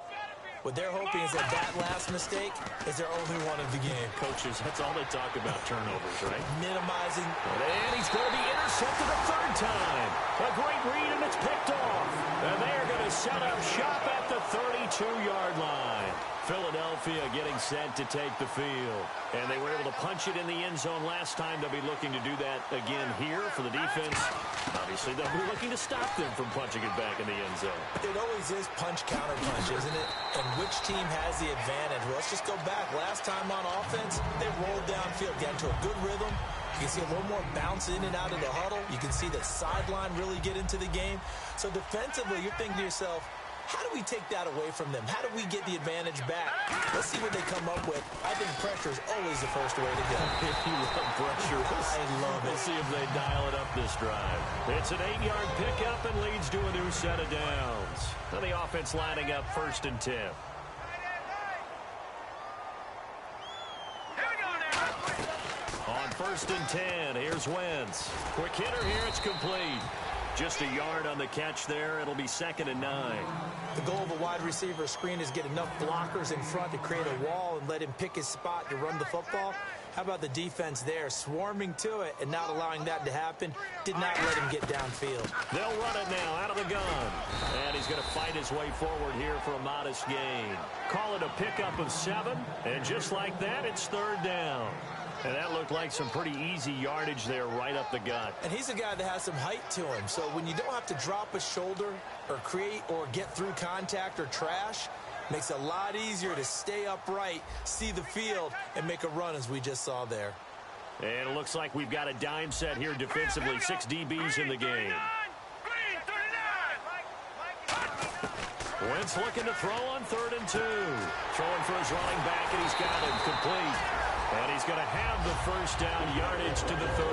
What they're hoping is that last mistake is their only one of the game. Coaches, that's all they talk about, turnovers, right? Minimizing. And he's going to be intercepted a 3rd time. A great read, and it's picked off. And they are going to set up shop at the 32-yard line. Philadelphia getting set to take the field. And they were able to punch it in the end zone last time. They'll be looking to do that again here for the defense. Obviously, they'll be looking to stop them from punching it back in the end zone. It always is punch-counter-punch, isn't it? And which team has the advantage? Well, let's just go back. Last time on offense, they rolled downfield, got into a good rhythm. You can see a little more bounce in and out of the huddle. You can see the sideline really get into the game. So defensively, you're thinking to yourself, how do we take that away from them? How do we get the advantage back? Let's see what they come up with. I think pressure is always the first way to go. You love pressure. I love it. We'll see if they dial it up this drive. It's an 8-yard pickup and leads to a new set of downs. Now the offense lining up 1st and 10. On 1st and 10, here's Wentz. Quick hitter here, it's complete. Just a yard on the catch there. It'll be 2nd and 9. The goal of a wide receiver screen is get enough blockers in front to create a wall and let him pick his spot to run the football. How about the defense there, swarming to it and not allowing that to happen? Did not let him get downfield. They'll run it now out of the gun. And he's going to fight his way forward here for a modest gain. Call it a pickup of 7. And just like that, it's 3rd down. And that looked like some pretty easy yardage there right up the gut. And he's a guy that has some height to him. So when you don't have to drop a shoulder or create or get through contact or trash, makes it a lot easier to stay upright, see the field, and make a run as we just saw there. And it looks like we've got a dime set here defensively. 6 DBs in the game. Wentz looking to throw on 3rd and 2. Throwing for his running back, and he's got him complete. And he's going to have the first down yardage to the 35.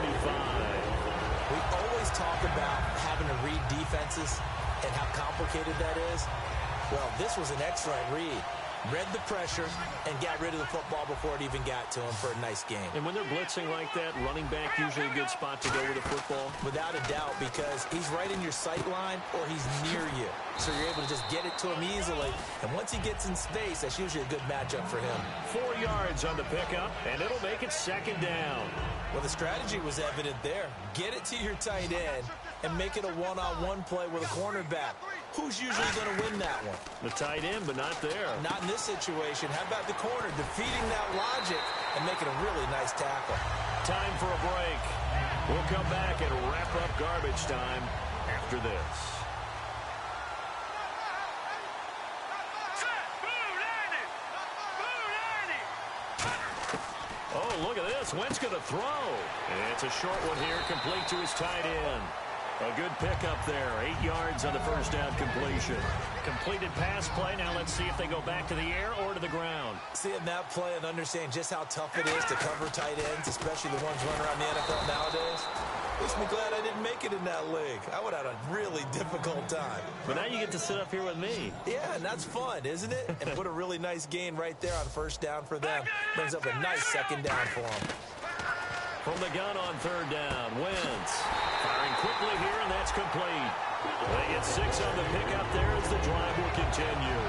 We always talk about having to read defenses and how complicated that is. Well, this was an excellent read. Read the pressure and got rid of the football before it even got to him for a nice game. And when they're blitzing like that, running back usually a good spot to go with the football? Without a doubt, because he's right in your sight line or he's near you. So you're able to just get it to him easily. And once he gets in space, that's usually a good matchup for him. 4 yards on the pickup, and it'll make it 2nd down. Well, the strategy was evident there. Get it to your tight end, and make it a one-on-one play with a cornerback. Who's usually going to win that one? The tight end, but not there. Not in this situation. How about the corner defeating that logic and making a really nice tackle? Time for a break. We'll come back and wrap up garbage time after this. Oh, look at this. Wentz going to throw. And it's a short one here, complete to his tight end. A good pickup there. 8 yards on the first down completion. Completed pass play. Now let's see if they go back to the air or to the ground. Seeing that play and understanding just how tough it is to cover tight ends, especially the ones running around the NFL nowadays, makes me glad I didn't make it in that league. I would have had a really difficult time. But now you get to sit up here with me. Yeah, and that's fun, isn't it? And put a really nice gain right there on first down for them. Brings up a nice second down for them. From the gun on third down, Wentz firing quickly here, and that's complete. They get 6 on the pickup there as the drive will continue.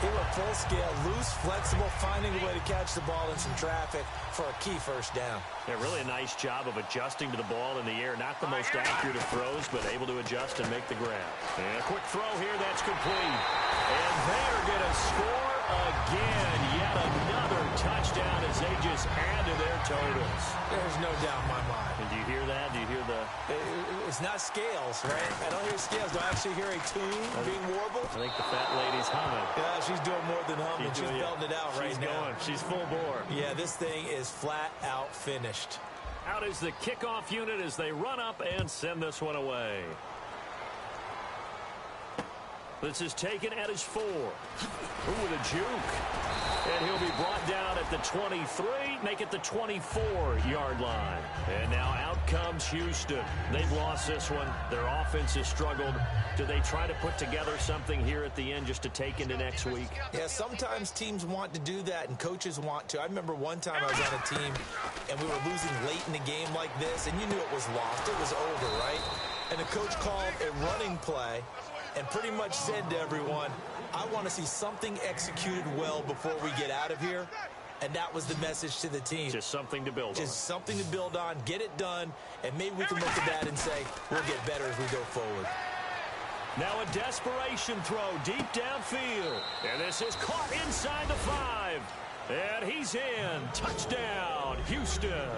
He went full scale, loose, flexible, finding a way to catch the ball in some traffic for a key first down. Yeah, really a nice job of adjusting to the ball in the air. Not the most accurate of throws, but able to adjust and make the grab. And a quick throw here, that's complete. And they are going to score again. Yet another touchdown as they just add to their totals. There's no doubt in my mind. And do you hear that? Do you hear the... It's not scales, right? I don't hear scales. Do I actually hear a tune being warbled? I think the fat lady's humming. Yeah, she's doing more than humming. She's belting it out right now. She's full bore. Yeah, this thing is flat out finished. Out is the kickoff unit as they run up and send this one away. This is taken at his 4. Ooh, with a juke. And he'll be brought down at the 23, make it the 24-yard line. And now out comes Houston. They've lost this one. Their offense has struggled. Do they try to put together something here at the end just to take into next week? Yeah, sometimes teams want to do that and coaches want to. I remember one time I was on a team and we were losing late in the game like this, and you knew it was lost. It was over, right? And the coach called a running play and pretty much said to everyone, I want to see something executed well before we get out of here. And that was the message to the team. Just something to build on. Just something to build on, get it done, and maybe we can look at that and say, we'll get better as we go forward. Now a desperation throw deep downfield. And this is caught inside the 5. And he's in. Touchdown, Houston.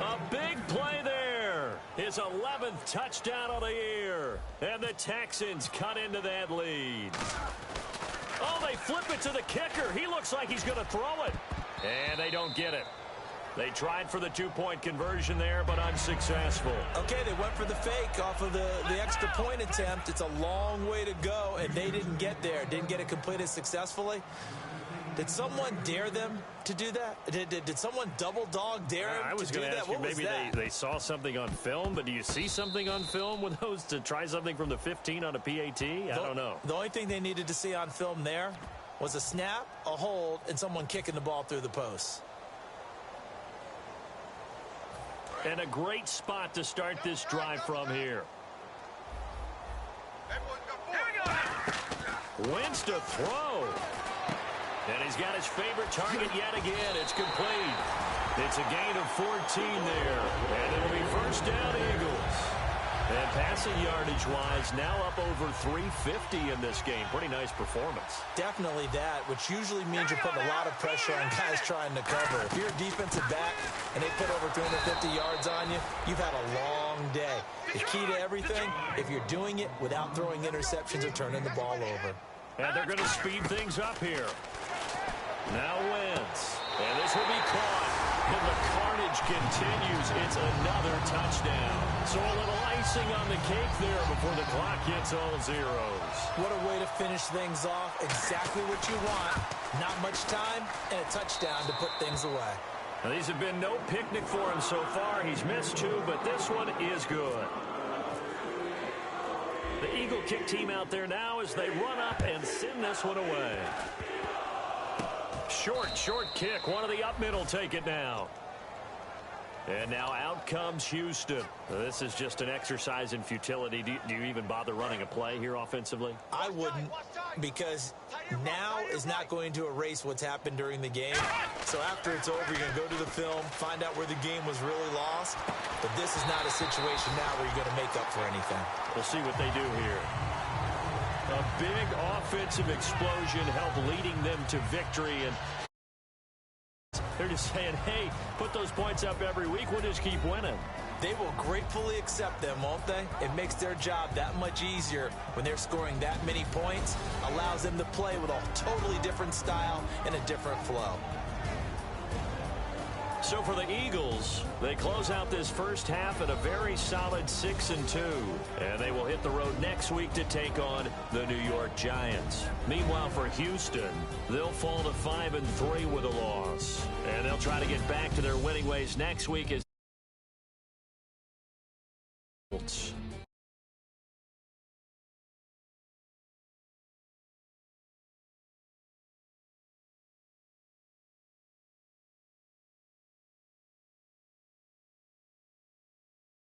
A big play there. His 11th touchdown of the year. And the Texans cut into that lead. Oh, they flip it to the kicker. He looks like he's going to throw it. And they don't get it. They tried for the 2-point conversion there, but unsuccessful. Okay, they went for the fake off of the extra point attempt. It's a long way to go, and they didn't get there. Didn't get it completed successfully. Did someone dare them to do that? Did someone double dog dare them I was going to ask you, maybe they saw something on film, but do you see something on film with those to try something from the 15 on a PAT? I don't know. The only thing they needed to see on film there was a snap, a hold, and someone kicking the ball through the posts. And a great spot to start this drive from here. Wentz to throw. And he's got his favorite target yet again. It's complete. It's a gain of 14 there. And it'll be first down, Eagles. And passing yardage-wise, now up over 350 in this game. Pretty nice performance. Definitely that, which usually means you're putting a lot of pressure on guys trying to cover. If you're a defensive back and they put over 350 yards on you, you've had a long day. The key to everything, if you're doing it without throwing interceptions or turning the ball over. And they're going to speed things up here. Now Wentz. And this will be caught. And the carnage continues. It's another touchdown. So a little icing on the cake there before the clock hits all zeros. What a way to finish things off. Exactly what you want. Not much time and a touchdown to put things away. Now, these have been no picnic for him so far. He's missed 2, but this one is good. The Eagle kick team out there now as they run up and send this one away. Short kick. One of the up middle take it now. And now out comes Houston. This is just an exercise in futility. Do you even bother running a play here offensively? I wouldn't, because now is not going to erase what's happened during the game. So after it's over, you're going to go to the film, find out where the game was really lost. But this is not a situation now where you're going to make up for anything. We'll see what they do here. A big offensive explosion helped leading them to victory. And they're just saying, hey, put those points up every week. We'll just keep winning. They will gratefully accept them, won't they? It makes their job that much easier when they're scoring that many points. Allows them to play with a totally different style and a different flow. So for the Eagles, they close out this first half at a very solid 6-2. And they will hit the road next week to take on the New York Giants. Meanwhile, for Houston, they'll fall to 5-3 with a loss. And they'll try to get back to their winning ways next week as